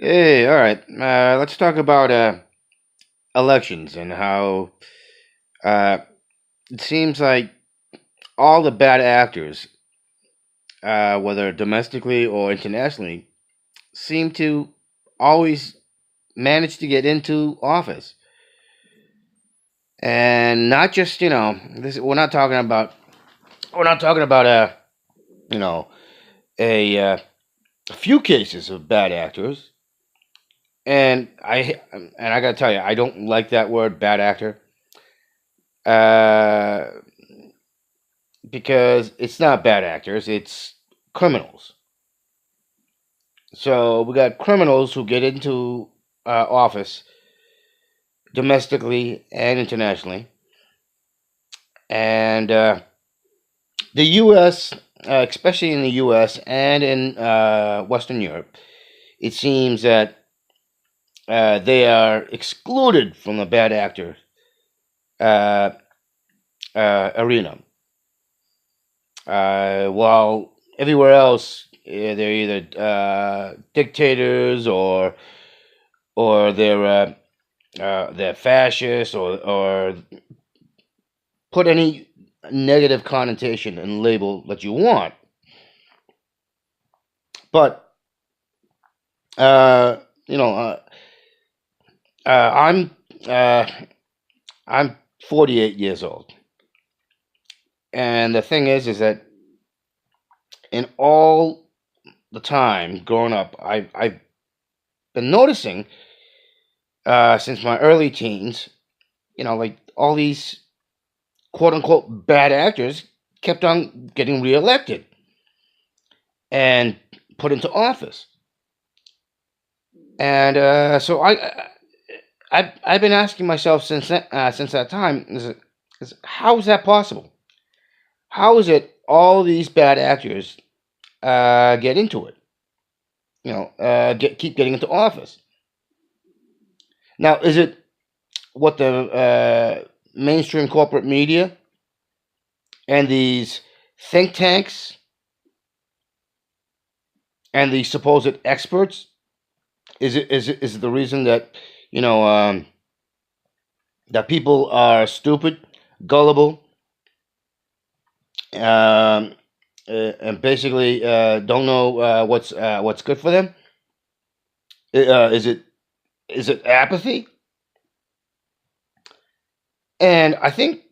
Hey, all right. Let's talk about elections and how uh, it seems like all the bad actors, whether domestically or internationally, seem to always manage to get into office. And not just this. We're not talking about you know a few cases of bad actors. And I gotta tell you, I don't like that word, bad actor. Uh, because it's not bad actors, it's criminals. So we got criminals who get into office domestically and internationally, and the U.S., especially in the U.S. and in Western Europe, it seems that they are excluded from the bad actor uh, arena, while everywhere else they're either dictators or they're fascist or put any negative connotation and label that you want. But uh, you know, I'm uh, I'm 48 years old, and the thing is that in all the time growing up, I've been noticing since my early teens, like all these quote unquote bad actors kept on getting reelected and put into office. And so I've been asking myself since that time is how is that possible? How is it all these bad actors get into it? Keep getting into office. Now, is it what the mainstream corporate media and these think tanks and the supposed experts? Is it the reason that you know that people are stupid, gullible, um, and basically don't know what's good for them? Is it apathy? And I think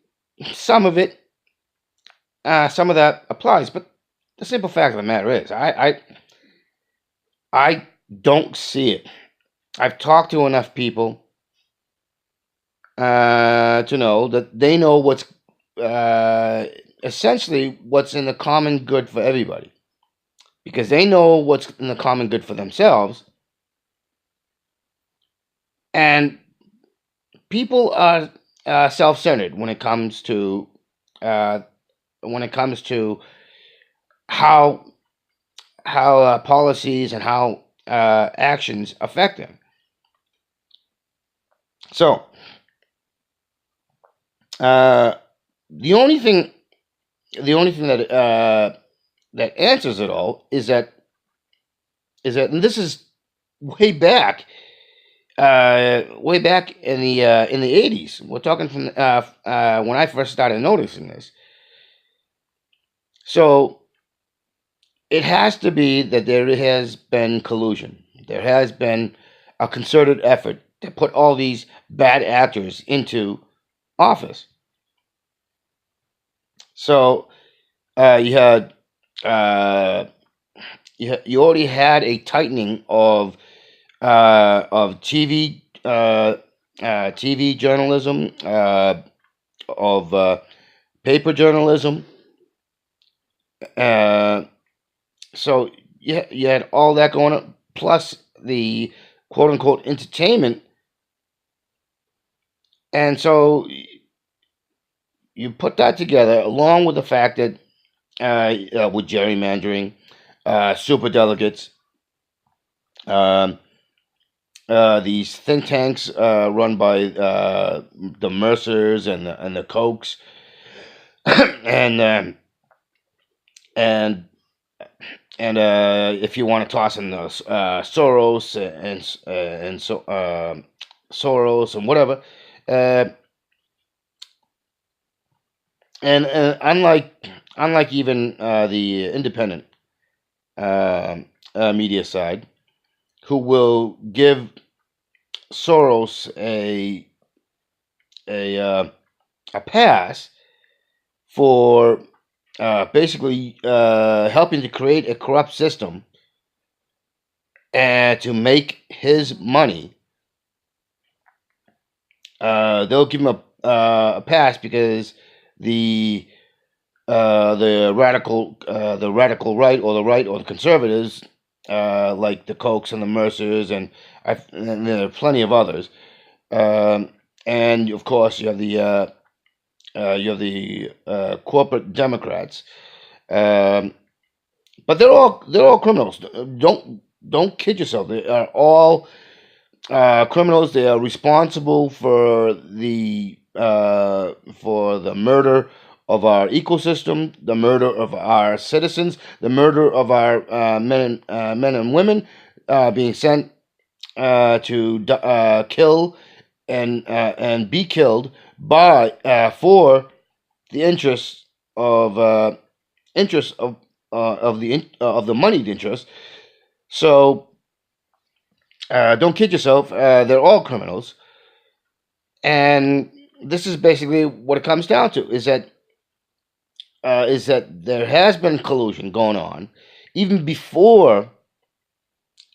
some of it, some of that applies. But the simple fact of the matter is, I don't see it. I've talked to enough people to know that they know what's uh, essentially what's in the common good for everybody, because they know what's in the common good for themselves. And people are self-centered uh, when it comes to how policies and how actions affect them. So uh, the only thing that answers it all is that and this is way back way back in the 80s. We're talking from when I first started noticing this. So it has to be that there has been collusion. There has been a concerted effort to put all these bad actors into office. So you had uh, you already had a tightening of TV journalism, of paper journalism. Uh, so you had all that going on, plus the quote unquote entertainment. And so you put that together along with the fact that with gerrymandering, super delegates, um, these think tanks run by the Mercers and the Kochs, and and if you want to toss in the Soros and so Soros and whatever, uh, and unlike even the independent media side, who will give Soros a uh, a pass for basically helping to create a corrupt system and to make his money. They'll give him a pass because the the radical right or the conservatives, like the Kochs and the Mercers, and there are plenty of others. And of course, you have the corporate Democrats. Um, but they're all criminals. Don't kid yourself. They are all criminals. They are responsible for the murder of our ecosystem, the murder of our citizens, the murder of our men and women being sent to kill and be killed by for the interests of the moneyed interest. So don't kid yourself. They're all criminals, and this is basically what it comes down to: is that there has been collusion going on even before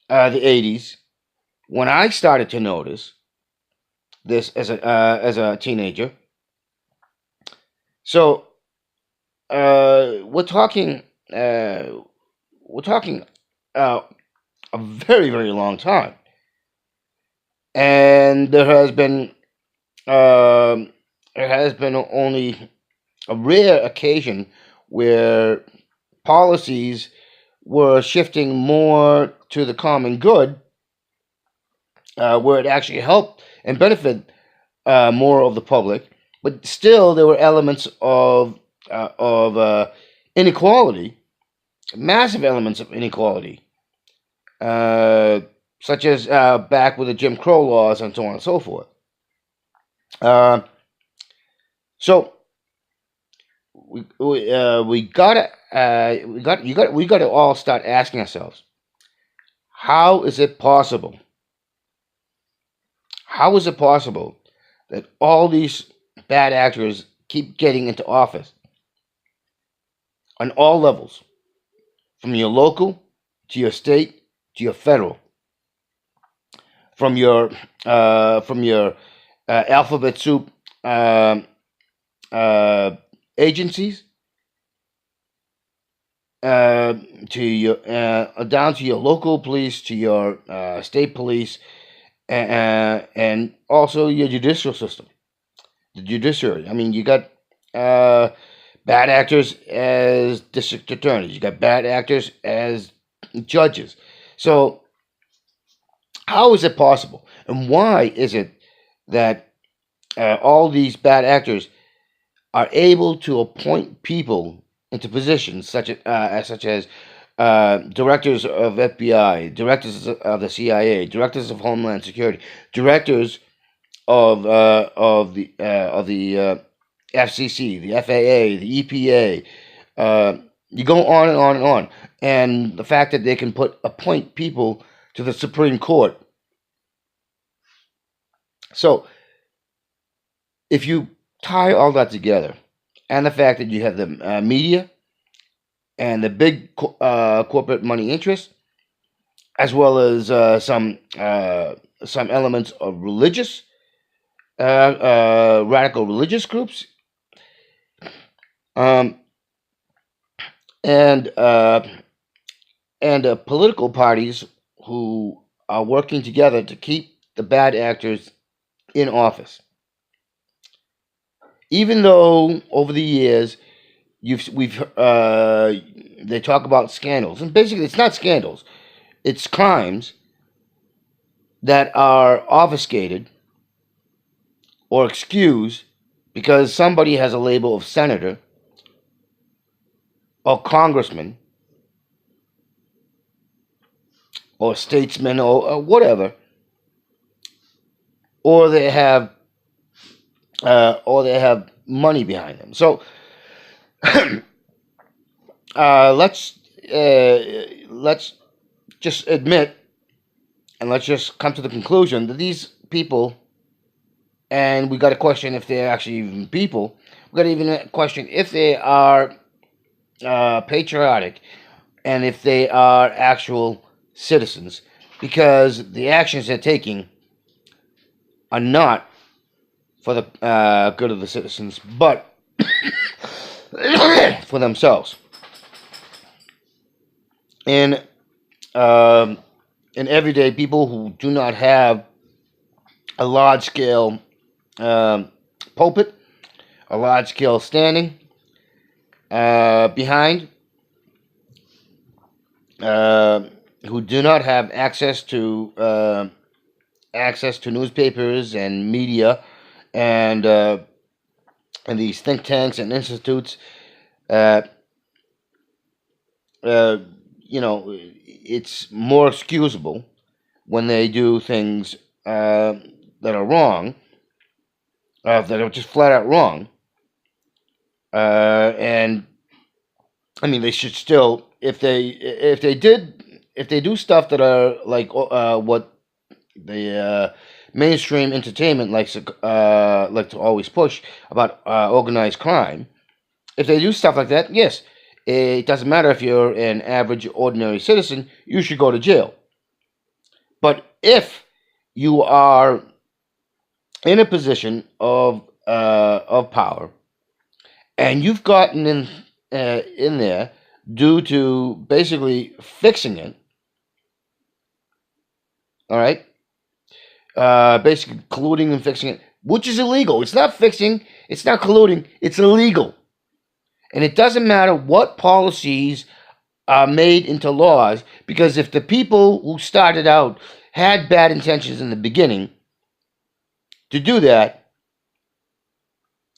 the '80s, when I started to notice this as a teenager. So we're talking we're talking uh, a very very long time, and there has been only a rare occasion where policies were shifting more to the common good, where it actually helped and benefit more of the public, but still there were elements of inequality, massive elements of inequality, uh, such as back with the Jim Crow laws and so on and so forth. Uh, so we gotta we gotta all start asking ourselves, how is it possible? How is it possible that all these bad actors keep getting into office on all levels, from your local to your state to your federal, from your alphabet soup um, uh, agencies uh, to your down to your local police, to your state police, and also your judicial system, the judiciary. I mean, you got uh, bad actors as district attorneys. You got bad actors as judges. So how is it possible, and why is it that all these bad actors are able to appoint people into positions such as directors of FBI, directors of the CIA, directors of Homeland Security, directors of the FCC, the FAA, the EPA. You go on and on and on, and the fact that they can appoint people to the Supreme Court. So if you tie all that together, and the fact that you have the media and the big corporate money interests, as well as some elements of radical religious groups, um, and political parties who are working together to keep the bad actors in office. Even though over the years we've they talk about scandals, and basically it's not scandals, it's crimes that are obfuscated or excused because somebody has a label of senator or congressman or statesmen or whatever, or they have money behind them. So let's just admit, and let's just come to the conclusion that these people, and we got to question if they're actually even people. We got to even question if they are patriotic and if they are actual citizens, because the actions they're taking are not for the good of the citizens, but for themselves. And everyday people who do not have a large scale pulpit, a large scale standing behind, who do not have access to newspapers and media and these think tanks and institutes. It's more excusable when they do things that are wrong, that are just flat out wrong. And I mean, they should still, if they do stuff that are like what the mainstream entertainment likes to always push about organized crime. If they do stuff like that, yes, it doesn't matter if you're an average, ordinary citizen, you should go to jail. But if you are in a position of power, and you've gotten in there due to basically fixing it, all right, basically colluding and fixing it, which is illegal. It's not fixing, it's not colluding, it's illegal. And it doesn't matter what policies are made into laws, because if the people who started out had bad intentions in the beginning to do that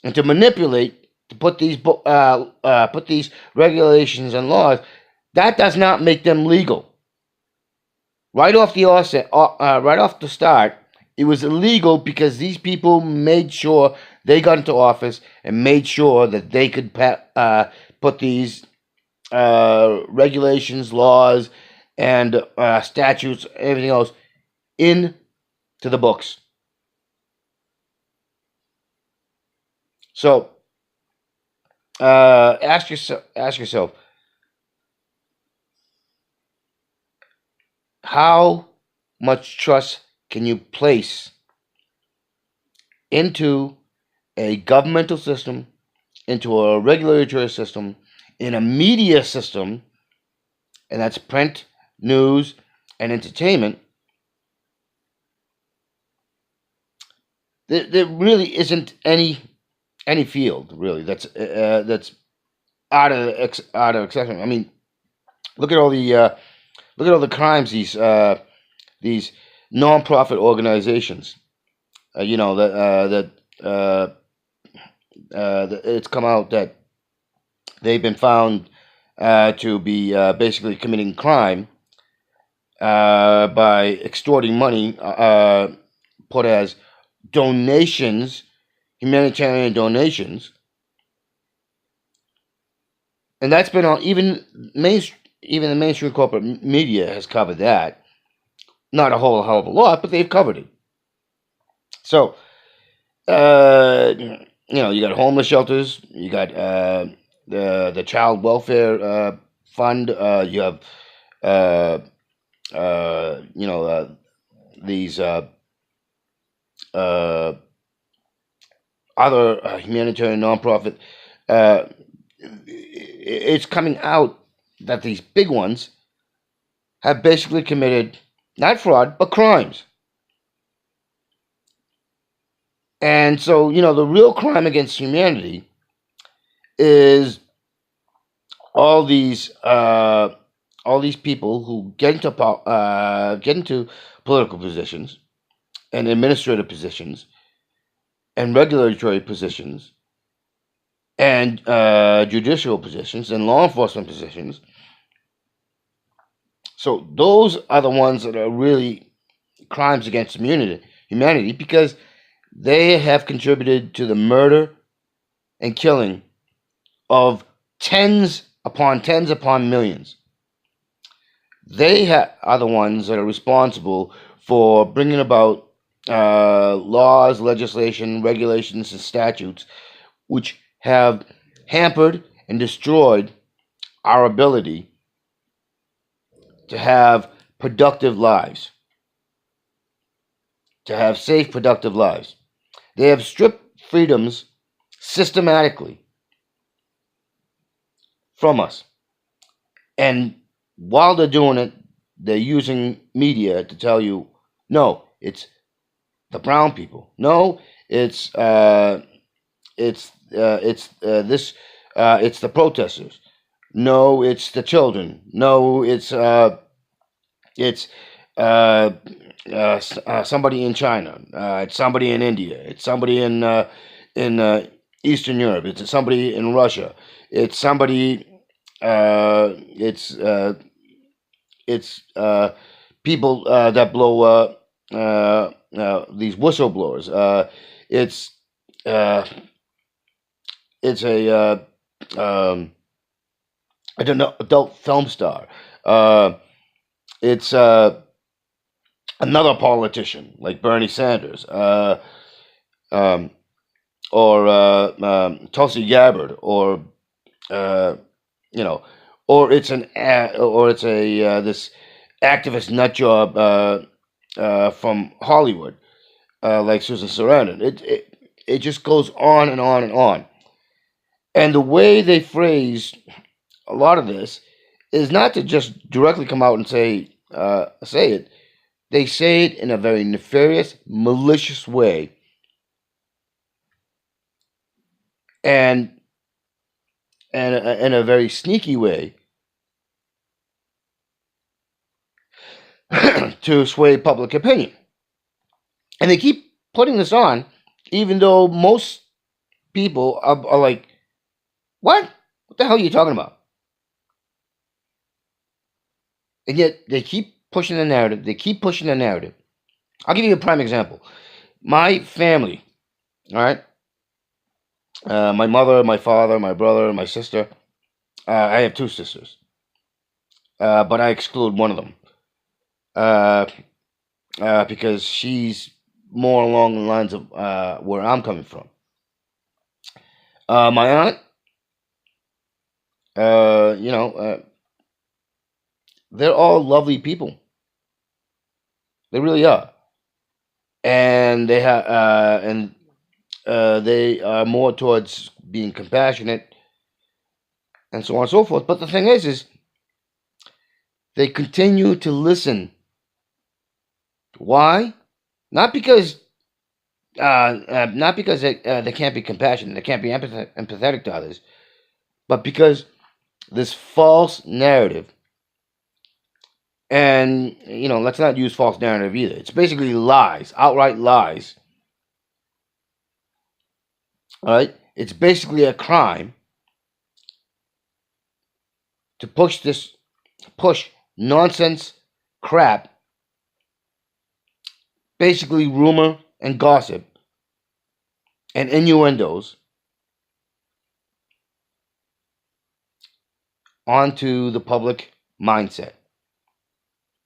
and to manipulate, to put these regulations and laws, that does not make them legal. Right off the start, it was illegal because these people made sure they got into office and made sure that they could put these regulations, laws, and statutes, everything else into the books. So ask yourself, how much trust can you place into a governmental system, into a regulatory system, in a media system, and that's print, news, and entertainment? There really isn't any field really that's out of exception. I mean, look at all the crimes these non-profit organizations. It's come out that they've been found to be basically committing crime by extorting money put as donations, humanitarian donations, and that's been on even the mainstream corporate media has covered that. Not a whole hell of a lot, but they've covered it. So, you got homeless shelters, you got the child welfare fund, you have these other humanitarian nonprofit. It's coming out that these big ones have basically committed not fraud but crimes. And so, the real crime against humanity is all these people who get into political positions and administrative positions and regulatory positions and judicial positions and law enforcement positions, So those are the ones that are really crimes against humanity because they have contributed to the murder and killing of tens upon millions. They are the ones that are responsible for bringing about laws, legislation, regulations, and statutes which have hampered and destroyed our ability to have productive lives, to have safe, productive lives. They have stripped freedoms systematically from us. And while they're doing it, they're using media to tell you, no, it's the brown people. No, it's the protesters. No, it's the children. No, it's somebody in China. It's somebody in India. It's somebody in Eastern Europe. It's somebody in Russia. It's somebody. It's people that blow these whistleblowers. It's uh, it's a I don't know, adult film star. It's another politician like Bernie Sanders, um, or Tulsi Gabbard, or uh, you know, or it's a this activist nut job from Hollywood, like Susan Sarandon. It just goes on and on and on. And the way they phrase a lot of this is not to just directly come out and say it. They say it in a very nefarious, malicious way, and in a very sneaky way to sway public opinion. And they keep putting this on, even though most people are like, "What? What the hell are you talking about?" And yet they keep pushing the narrative. They keep pushing the narrative. I'll give you a prime example. My family, all right, my mother, my father, my brother, my sister. I have two sisters, but I exclude one of them uh, because she's more along the lines of where I'm coming from. My aunt, you know, they're all lovely people. They really are, and they are more towards being compassionate and so on and so forth. But the thing is they continue to listen. Why? Not because they can't be compassionate, they can't be empathetic to others, but because this false narrative, and let's not use false narrative either. It's basically lies, outright lies. All right, it's basically a crime to push nonsense crap, basically rumor and gossip and innuendos onto the public mindset.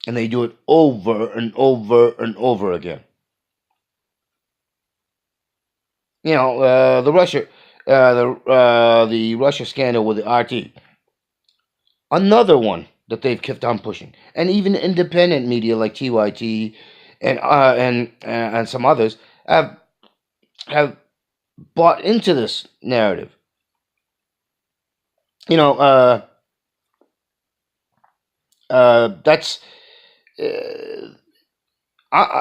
And they do it over and over and over again. The Russia scandal with the RT, another one that they've kept on pushing, and even independent media like TYT and some others have bought into this narrative. That's I'm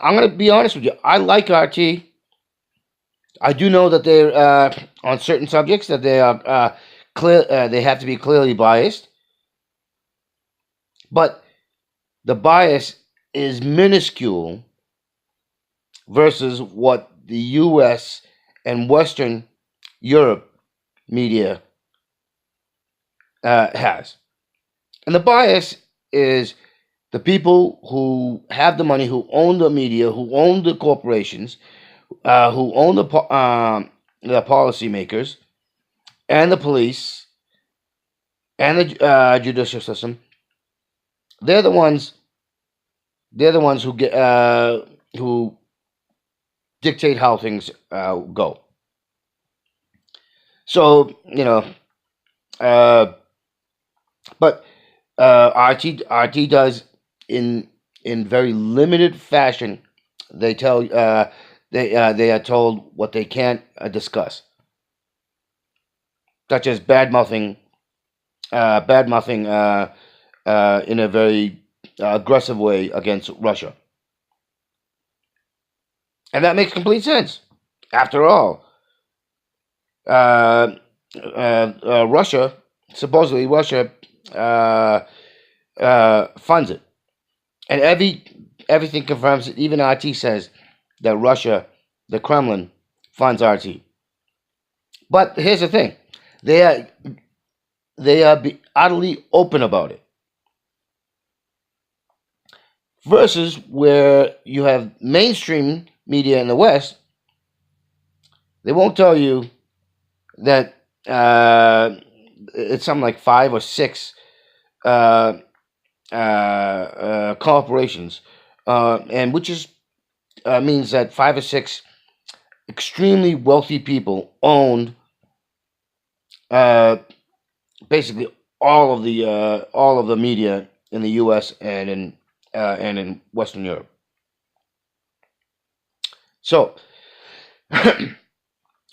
going to be honest with you. I like RT. I do know that they're on certain subjects that they are clear. They have to be clearly biased, but the bias is minuscule versus what the U.S. and Western Europe media has, and the bias is the people who have the money, who own the media, who own the corporations, who own the policymakers and the police and the judicial system. They're the ones. They're the ones who dictate how things go. So but RT does in very limited fashion. They tell they are told what they can't discuss, such as bad mouthing in a very aggressive way against Russia, and that makes complete sense. After all, Russia supposedly funds it, and everything confirms it. Even RT says that Russia, the Kremlin, funds RT. But here's the thing: they are utterly open about it. Versus where you have mainstream media in the West, they won't tell you that it's something like 5 or 6 corporations, and which is means that 5 or 6 extremely wealthy people owned basically all of the media in the U.S. and in Western Europe. So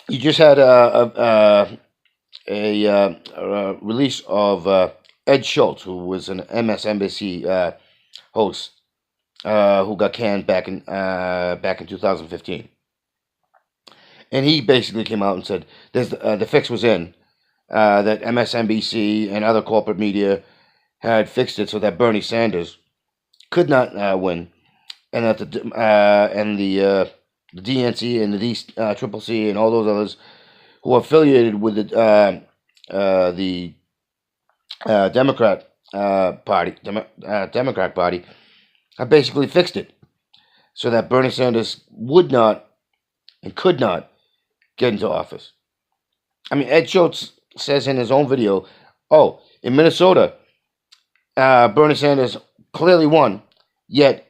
you just had a release of Ed Schultz, who was an MSNBC host, who got canned back in 2015, and he basically came out and said the fix was in, that MSNBC and other corporate media had fixed it so that Bernie Sanders could not win, and that the DNC and the CCC and all those others who are affiliated with the Democrat Party have basically fixed it so that Bernie Sanders would not and could not get into office. I mean, Ed Schultz says in his own video, "Oh, in Minnesota, Bernie Sanders clearly won, yet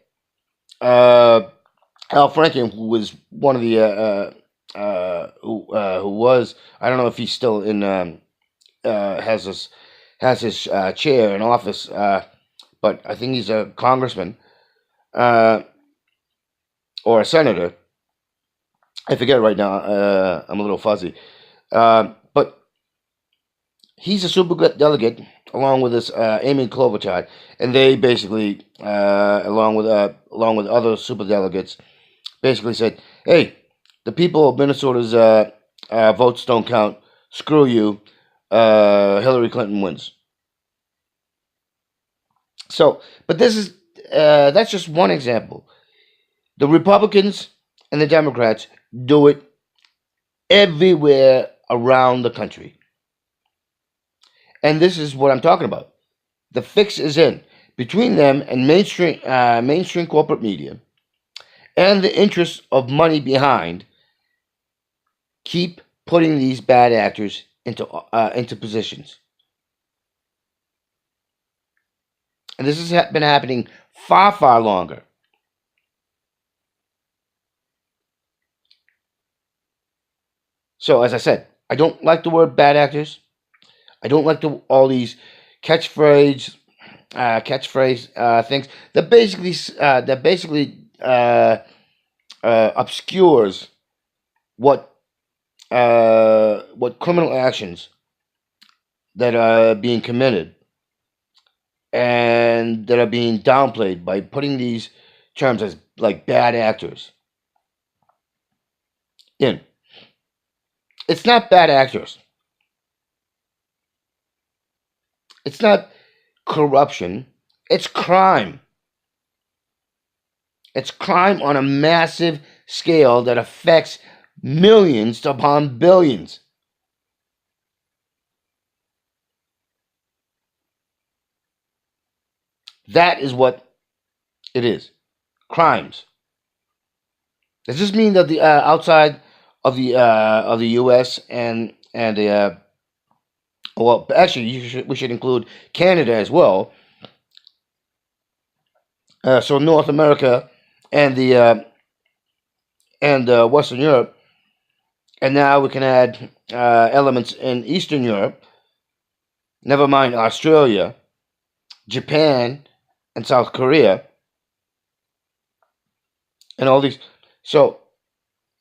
Al Franken, who was one of the who was, I don't know if he's still in has his chair in office, but I think he's a congressman or a senator. I forget right now. I'm a little fuzzy, but he's a super delegate along with this Amy Klobuchar, and they basically, along with other super delegates, basically said, "Hey, the people of Minnesota's votes don't count. Screw you. Hillary Clinton wins." So, but that's just one example. The Republicans and the Democrats do it everywhere around the country. And this is what I'm talking about. The fix is in between them and mainstream corporate media, and the interests of money behind keep putting these bad actors into positions. And this has been happening far, far longer. So, as I said, I don't like the word bad actors. I don't like all these catchphrase things that basically obscures what criminal actions that are being committed and that are being downplayed by putting these terms as like bad actors in. It's not bad actors. It's not corruption. It's crime. It's crime on a massive scale that affects millions upon billions. That is what it is. Crimes. Does this mean that the outside of the U.S. and the well, actually, we should include Canada as well. So North America and the Western Europe, and now we can add elements in Eastern Europe. Never mind Australia, Japan, and South Korea, and all these. So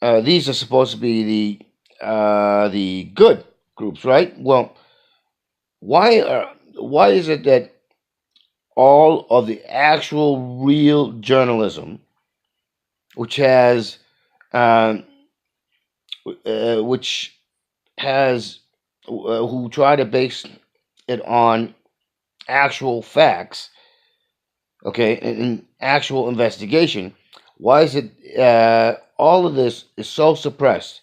these are supposed to be the good groups, right? Well, why is it that all of the actual real journalism, which has um, which has who try to base it on actual facts, okay, and actual investigation, why is it all of this is so suppressed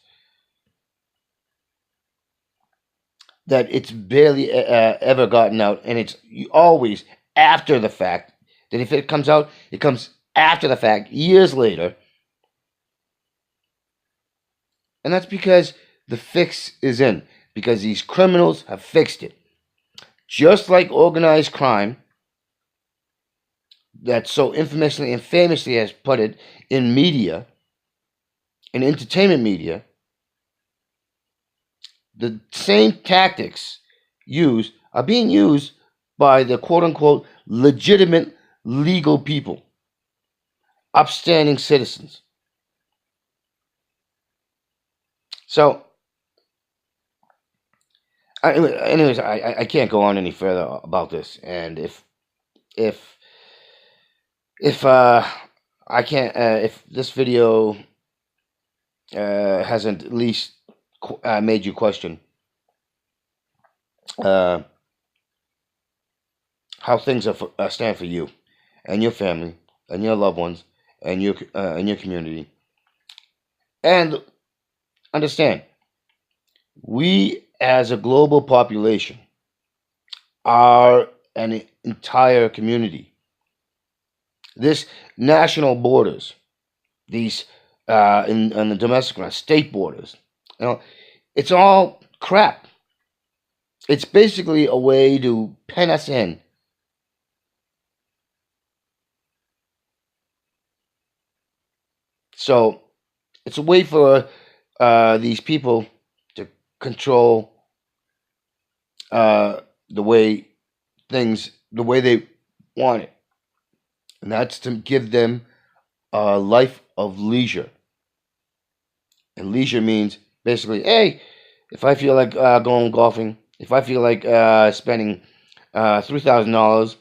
that it's barely ever gotten out, and it's always after the fact. That if it comes out, it comes after the fact, years later, and that's because the fix is in, because these criminals have fixed it. Just like organized crime, that so infamously and famously has put it in media, in entertainment media, the same tactics used are being used by the quote unquote legitimate legal people, upstanding citizens. So, anyways, I can't go on any further about this. And if if I can't if this video hasn't at least made you question uh, how things are stand for you and your family and your loved ones and your community, and understand, we as a global population are an entire community. This national borders, these in the domestic ground, state borders, you know, it's all crap. It's basically a way to pen us in. So it's a way for these people to control the way the way they want it, and that's to give them a life of leisure. And leisure means basically, hey, if I feel like going golfing, if I feel like spending $3,000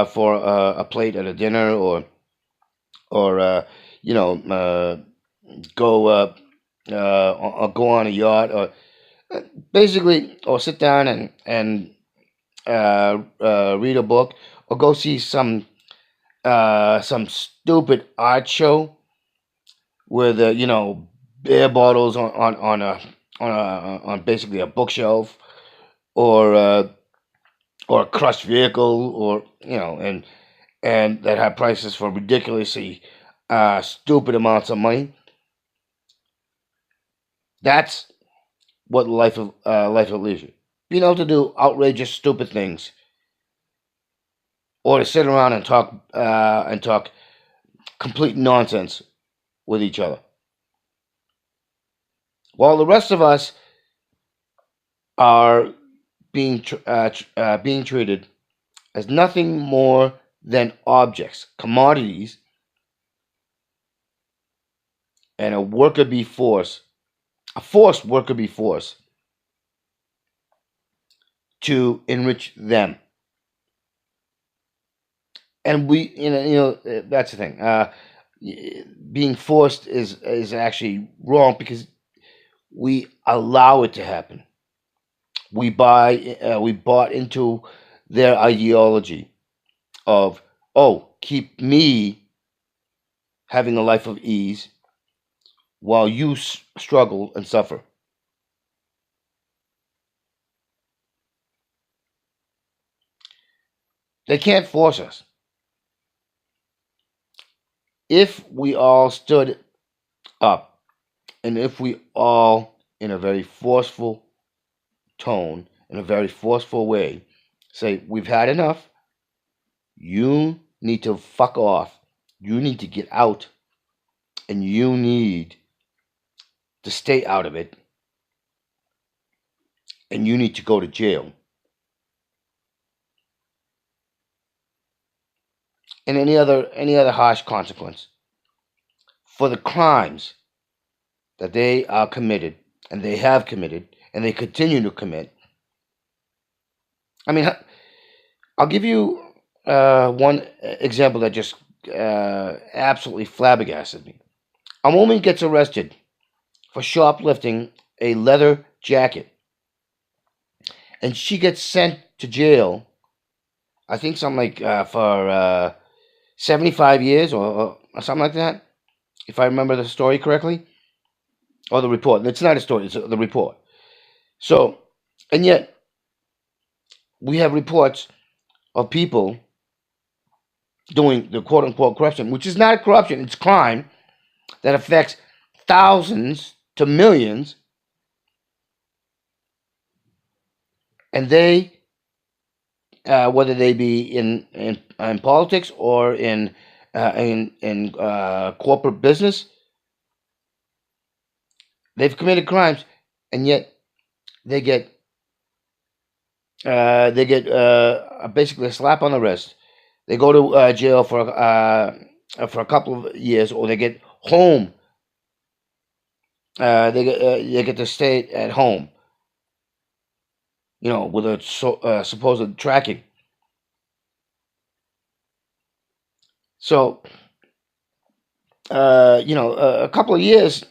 for a plate at a dinner, or you know, go or go on a yacht, or basically, or sit down and read a book, or go see some stupid art show with beer bottles on basically a bookshelf, or or a crushed vehicle, or and that have prices for ridiculously stupid amounts of money. That's what life of leisure. Being able to do outrageous, stupid things, or to sit around and talk complete nonsense with each other, while the rest of us are being treated as nothing more than objects, commodities, and a worker bee force, a forced worker bee force to enrich them. And we, that's the thing. Being forced is actually wrong, because we allow it to happen. We bought into their ideology of, oh, keep me having a life of ease while you struggle and suffer. They can't force us. If we all stood up and if we all, in a very forceful tone, in a very forceful way, say, we've had enough, you need to fuck off, you need to get out, and you need to stay out of it, and you need to go to jail. And any other harsh consequence for the crimes that they are committed and they have committed and they continue to commit. I mean, I'll give you one example that just absolutely flabbergasted me. A woman gets arrested for shoplifting a leather jacket, and she gets sent to jail. I think something like for 75 years or something like that, if I remember the story correctly, or the report. It's not a story; it's the report. So, and yet we have reports of people doing the quote unquote corruption, which is not corruption, it's crime that affects thousands to millions, and they, whether they be in politics or in corporate business, they've committed crimes, and yet they get basically a slap on the wrist. They go to jail for a couple of years, or they get home. They get to stay at home, with a supposed tracking. So, a couple of years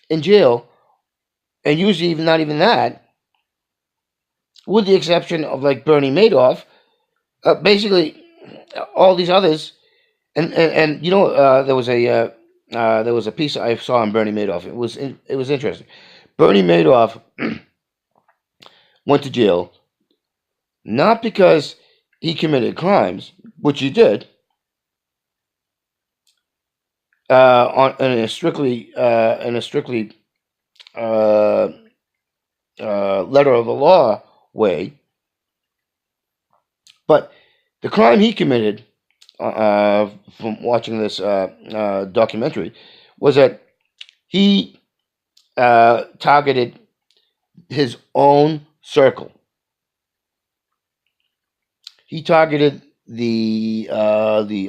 in jail, and usually even not even that, with the exception of like Bernie Madoff. Basically, all these others, and there was a piece I saw on Bernie Madoff. It was interesting. Bernie Madoff went to jail not because he committed crimes, which he did, in a strictly letter of the law way, but the crime he committed, from watching this documentary, was that he targeted his own circle. He targeted the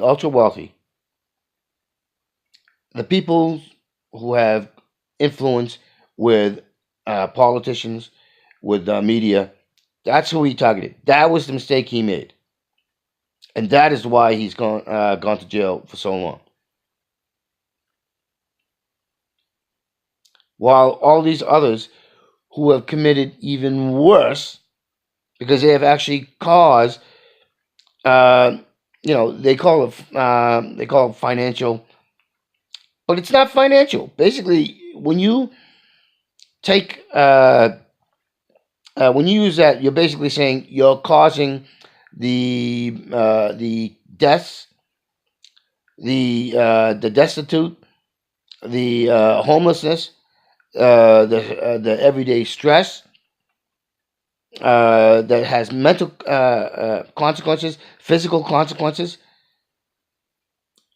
ultra wealthy, the people who have influence with politicians, with media. That's who he targeted. That was the mistake he made, and that is why he's gone to jail for so long. While all these others who have committed even worse, because they have actually caused, they call it financial, but it's not financial. Basically, when you take when you use that, you're basically saying you're causing the deaths, the destitute, the homelessness, the everyday stress that has mental consequences, physical consequences,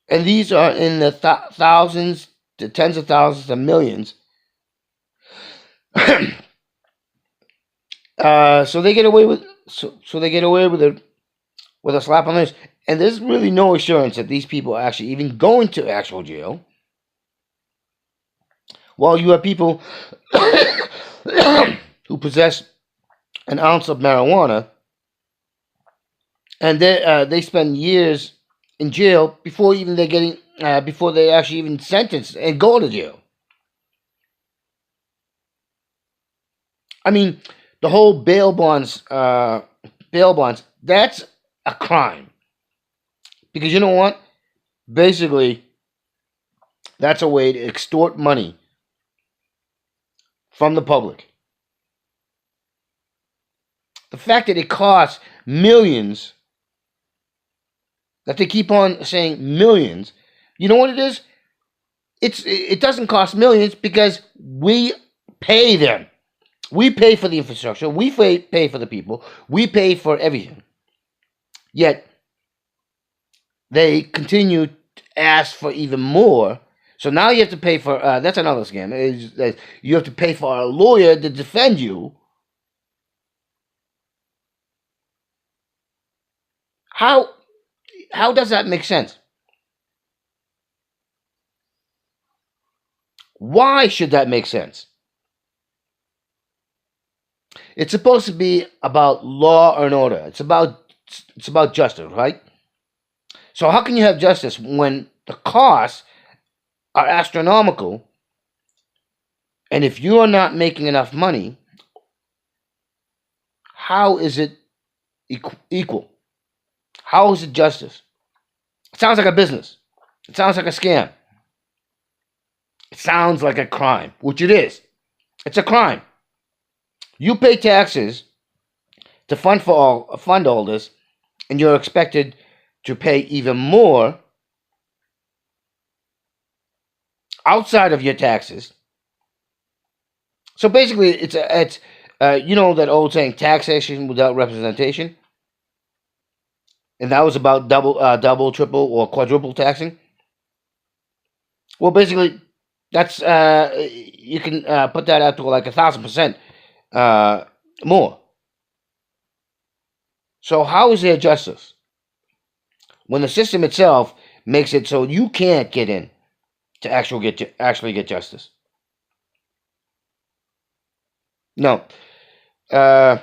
and these are in the thousands to tens of thousands of millions. So they get away with it with a slap on the wrist, and there's really no assurance that these people are actually even going to actual jail. While you have people who possess an ounce of marijuana, and they spend years in jail before even they're getting before they actually even sentenced and go to jail. I mean, the whole bail bonds, that's a crime. Because you know what? Basically, that's a way to extort money from the public. The fact that it costs millions that they keep on saying millions. You know what it is? It doesn't cost millions because we pay them. We pay for the infrastructure. We pay for the people. We pay for everything. Yet they continue to ask for even more. So now you have to pay for. That's another scam. You have to pay for a lawyer to defend you. How does that make sense? Why should that make sense? It's supposed to be about law and order. It's about justice, right? So how can you have justice when the costs are astronomical, and if you are not making enough money, how is it equal? How is it justice? It sounds like a business. It sounds like a scam. It sounds like a crime, which it is. It's a crime. You pay taxes to fund all this, and you're expected to pay even more outside of your taxes. So basically, it's you know that old saying, taxation without representation, and that was about double, triple, or quadruple taxing. Well, basically, that's you can put that out to like 1,000% more. So how is there justice when the system itself makes it so you can't get in to actually get justice? No, uh,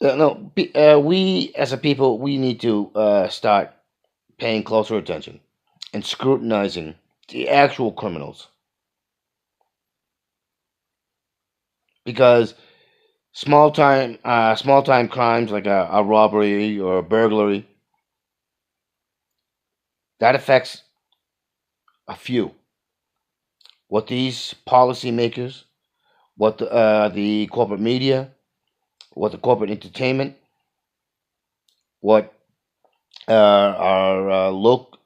no. We as a people, we need to start paying closer attention and scrutinizing the actual criminals, because small time crimes like a robbery or a burglary, that affects a few. What these policymakers, what the corporate media, what the corporate entertainment, what our local,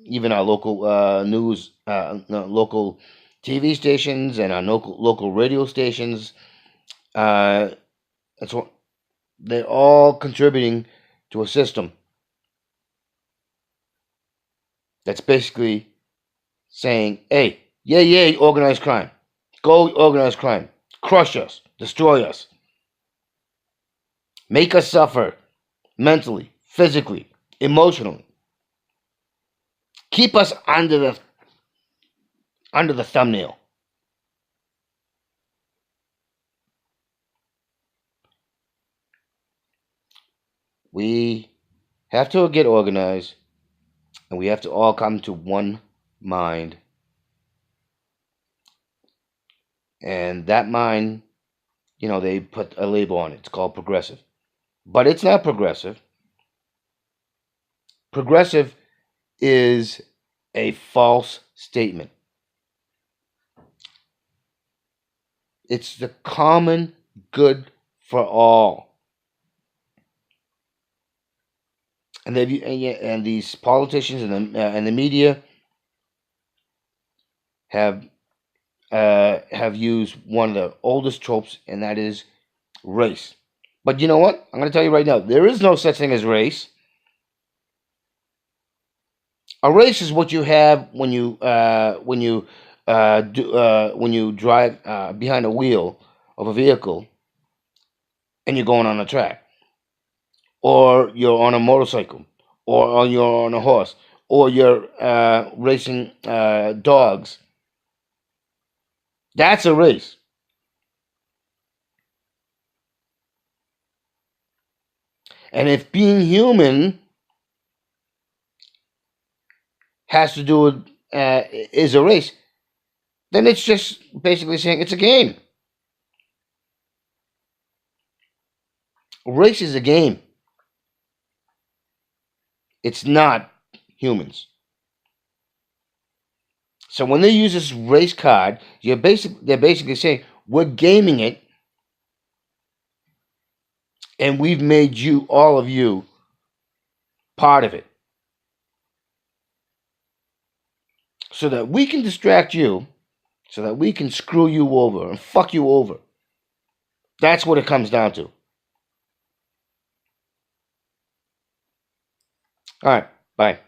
even our local news, no, local TV stations and our local radio stations. That's what they're all contributing to a system that's basically saying, "Hey, yeah, organized crime, go organized crime, crush us, destroy us, make us suffer mentally, physically, emotionally, keep us under the thumbnail." We have to get organized, and we have to all come to one mind. And that mind, they put a label on it. It's called progressive. But it's not progressive. Progressive is a false statement. It's the common good for all. And these politicians and the media have used one of the oldest tropes, and that is race. But you know what? I'm going to tell you right now, there is no such thing as race. A race is what you have when you drive behind a wheel of a vehicle and you're going on a track, or you're on a motorcycle, or you're on a horse, or you're racing dogs. That's a race. And if being human has to do with is a race, then it's just basically saying it's a game. Race is a game. It's not humans. So when they use this race card, they're basically saying we're gaming it, And we've made you, all of you, part of it. So that we can distract you, so that we can screw you over and fuck you over. That's what it comes down to. All right, bye.